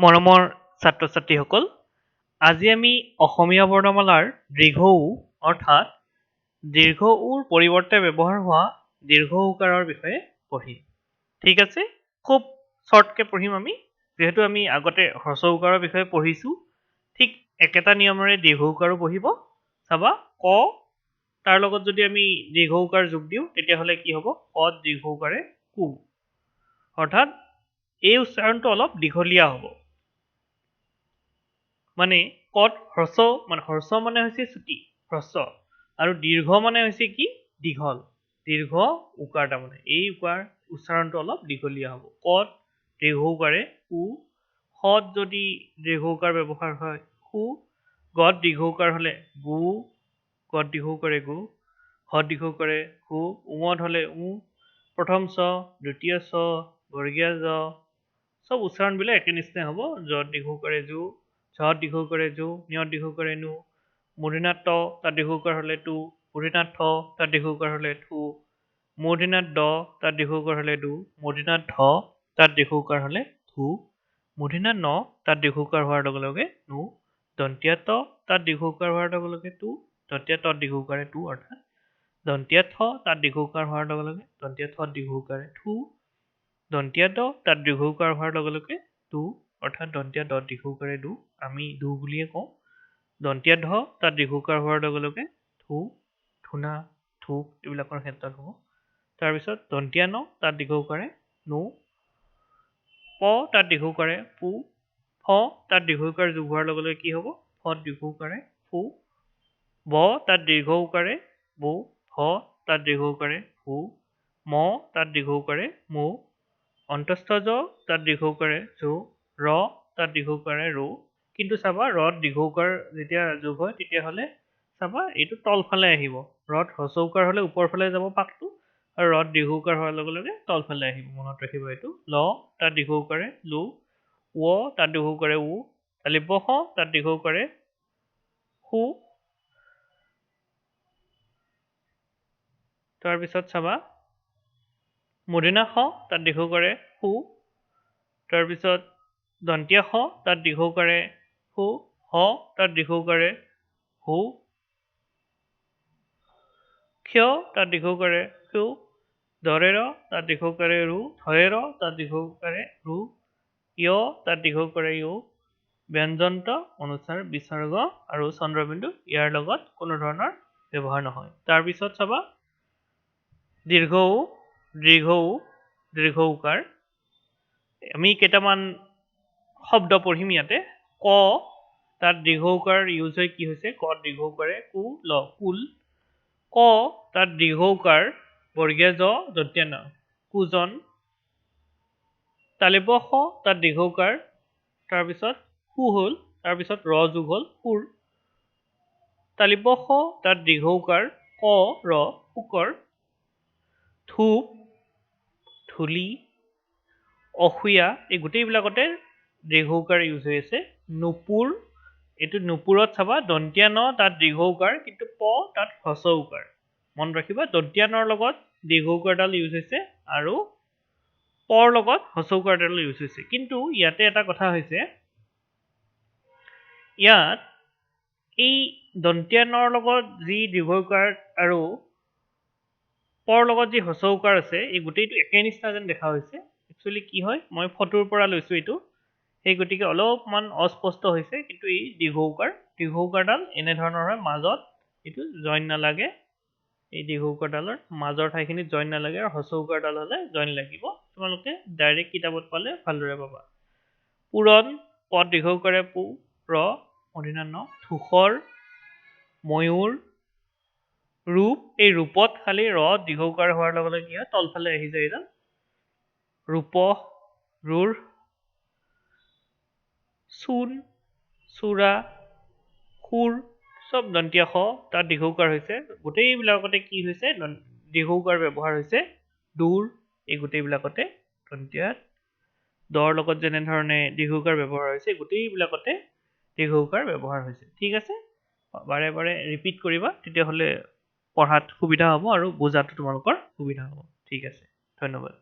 মৰমৰ ছাত্ৰ ছাত্ৰীসকল, আজি আমি অসমীয়া বৰ্ণমালাৰ দীৰ্ঘ উ অৰ্থাৎ দীৰ্ঘ উৰ পৰিৱৰ্তে ব্যৱহাৰ হোৱা দীৰ্ঘ উকাৰৰ বিষয়ে পঢ়িম। ঠিক আছে, খুব শ্বৰ্টকে পঢ়িম আমি, যিহেতু আমি আগতে হ্ৰস্ব উকাৰৰ বিষয়ে পঢ়িছোঁ। ঠিক একেটা নিয়মেৰে দীৰ্ঘ উকাৰো পঢ়িব। চাবা, ক তাৰ লগত যদি আমি দীৰ্ঘ উকাৰ যোগ দিওঁ তেতিয়াহ'লে কি হ'ব? ক দীৰ্ঘ উকাৰে কু, অৰ্থাৎ এই উচ্চাৰণটো অলপ দীঘলীয়া হ'ব। মানে কত হ্ৰস্ব মানে হৈছে চুটি, হ্ৰস্ব, আৰু দীৰ্ঘ মানে হৈছে কি? দীঘল। দীৰ্ঘ উকাৰ, তাৰমানে এই উকাৰ উচ্চাৰণটো অলপ দীঘলীয়া হ'ব। কত দীৰ্ঘ উকাৰে কু, হত যদি দীৰ্ঘ উকাৰ ব্যৱহাৰ হয় সু, গত দীৰ্ঘ উকাৰ হলে গু, গত দীৰ্ঘ উকাৰে গু, হত দীৰ্ঘ উকাৰে হু, উমত হলে উ, প্ৰথম চ, দ্বিতীয় চ, বৰ্গীয়া জ, চব উচ্চাৰণবিলাক একে নিচিনা হ'ব। যত দীৰ্ঘ উকাৰে জু, ঝত দীৰ্ঘ উকাৰে জু, নিয়ত দীৰ্ঘ উকাৰে নু, মূৰ্ধন্যাত ত তাত দীৰ্ঘ উকাৰ হলে টু, মূৰ্ধন্যাত থ তাত দীৰ্ঘ উকাৰ হলে থু, মূৰ্ধন্যাত দ তাত দীৰ্ঘ উকাৰ হলে দু, মূৰ্ধন্যাত ধ তাত দীৰ্ঘ উকাৰ হলে ধু, মূৰ্ধন্যাত ন তাত দীৰ্ঘ উকাৰ হোৱাৰ লগে লগে নু, দন্ত্য ত তাত দীৰ্ঘ উকাৰ হোৱাৰ লগে লগে টু, দন্ত্য ত দীৰ্ঘ উকাৰে টু, অৰ্থাৎ দন্ত্য থ তাত দীৰ্ঘ উকাৰ হোৱাৰ লগে লগে দন্ত্য থ দীৰ্ঘ উকাৰে থু, দন্ত্য দ তাত দীৰ্ঘ উকাৰ হোৱাৰ লগে লগে টু, অৰ্থাৎ দন্ত্য দ দীৰ্ঘ উকাৰে দু, আমি দু বুলিয়ে কওঁ। দন্ত্য ধ তাত দীৰ্ঘ উকাৰ হোৱাৰ লগে লগে থু, থুনা, থুক এইবিলাকৰ ক্ষেত্ৰত হ'ব। তাৰপিছত দন্ত্য ন তাত দীৰ্ঘ উকাৰে নু, প তাত দীৰ্ঘ উকাৰে পু, ফ তাত দীৰ্ঘ উকাৰ যোগ হোৱাৰ লগে লগে কি হ'ব? ফত দীৰ্ঘ উকাৰে ফু, ব তাত দীৰ্ঘ উকাৰে বু, ভ তাত দীৰ্ঘ উকাৰে ভু, ম তাত দীৰ্ঘ উকাৰে মু, অন্তস্থ জ তাত দীৰ্ঘ উকাৰে জু, ৰ তাত দীৰ্ঘ উকাৰে ৰু। কিন্তু চাবা, ৰত দীৰ্ঘ উকাৰ যেতিয়া যোগ হয় তেতিয়াহ'লে চাবা এইটো তলফালে আহিব। ৰত হ্ৰস্ব উকাৰ হলে ওপৰ ফালে যাব পাকটো, আৰু ৰত দীৰ্ঘ উকাৰ হোৱাৰ লগে লগে তলফালে আহিব। মনত ৰাখিব এইটো। ল তাত দীৰ্ঘ উকাৰে লু, ও তাত দীৰ্ঘ উকাৰে উ, শ তাত দীৰ্ঘ উকাৰে সু। তাৰপিছত চাবা, মূৰ্ধন্য ষ তাত দীৰ্ঘ উকাৰে সু, তাৰপিছত দন্ত্য খ তাত দীৰ্ঘ উকাৰে সু, হ তাত দীৰ্ঘ উকাৰে হু, ক্ষ তাত দীৰ্ঘ উকাৰে ক্ষু, দৰে ৰ তাত দীৰ্ঘ উকাৰে ৰু, ধৰে ৰ তাত দীৰ্ঘ উকাৰে ৰু, য় তাত দীৰ্ঘ উকাৰে ইউ, ব্যঞ্জন্ত, অনুস্বাৰ, বিসৰ্গ আৰু চন্দ্ৰবিন্দু ইয়াৰ লগত কোনো ধৰণৰ ব্যৱহাৰ নহয়। তাৰপিছত চাবা, দীৰ্ঘ উ, দীৰ্ঘ উ, দীৰ্ঘ উকাৰ। আমি কেইটামান শব্দ পঢ়িম ইয়াতে। ক তাত দীৰ্ঘ উকাৰ ইউজ হৈ কি হৈছে? ক দীৰ্ঘ উকাৰে কু, ল কুল। ক তাত দীৰ্ঘ উকাৰ বৰ্গীয়া জ দন্ত্য ন কুজন। শ তাত দীৰ্ঘ উকাৰ, তাৰপিছত সু হ'ল, তাৰপিছত ৰ যোগ হ'ল সুৰ। শ তাত দীৰ্ঘ উকাৰ ক ৰ শুকৰ। ধূপ, ধূলি, অসূয়া এই গোটেইবিলাকতে দীৰ্ঘ উকাৰ ইউজ হৈ আছে। নুপুৰ, এইটো নুপুৰত চাবা দন্ত্য ন তাত দীৰ্ঘ উকাৰ, কিন্তু প তাত হ্ৰস্ব উকাৰ। মনত ৰাখিবা, দন্ত্য নৰ লগত দীৰ্ঘ উকাৰডাল ইউজ হৈছে আৰু পৰ লগত হ্ৰস্ব উকাৰডাল ইউজ হৈছে। কিন্তু ইয়াতে এটা কথা হৈছে, ইয়াত এই দন্ত্য নৰ লগত যি দীৰ্ঘ উকাৰ আৰু পৰ লগত যি হ্ৰস্ব উকাৰ আছে, এই গোটেইটো একে নিচিনা যেন দেখা হৈছে। একচুৱেলি কি হয়, মই ফটোৰ পৰা লৈছো এইটো, সেই গতিকে অলপমান অস্পষ্ট হৈছে। কিন্তু এই দীৰ্ঘ উকাৰডাল এনেধৰণৰ হয়, মাজত এইটো জইন নালাগে। এই দীৰ্ঘ উকাৰডালৰ মাজৰ ঠাইখিনিত জইন নালাগে, আৰু হ্ৰস্ব উকাৰডাল হলে জইন লাগিব। তোমালোকে ডাইৰেক্ট কিতাপত পালে ভালদৰে পাবা। পুৰণ, পদ দীৰ্ঘ উকাৰে পু, ৰ মূৰ্ধন্য ন, ধূসৰ, ময়ূৰ, ৰূপ, এই ৰূপত খালি ৰ দীৰ্ঘ উকাৰ হোৱাৰ লগে লগে কি হয়? তলফালে আহি যায় এইডাল। ৰূপ, ৰুৰ, চূণ, চূড়া, সুৰ, চব দন্ত্য খ তাত দীৰ্ঘ উকাৰ হৈছে। গোটেইবিলাকতে কি হৈছে? দীৰ্ঘ উকাৰ ব্যৱহাৰ হৈছে। দূৰ, এই গোটেইবিলাকতে দন্ত্যাত দৰ লগত যেনেধৰণে দীৰ্ঘ উকাৰ ব্যৱহাৰ হৈছে, গোটেইবিলাকতে দীৰ্ঘ উকাৰ ব্যৱহাৰ হৈছে। ঠিক আছে, বাৰে বাৰে ৰিপিট কৰিবা, তেতিয়াহ'লে পঢ়াত সুবিধা হ'ব আৰু বুজাটো তোমালোকৰ সুবিধা হ'ব। ঠিক আছে, ধন্যবাদ।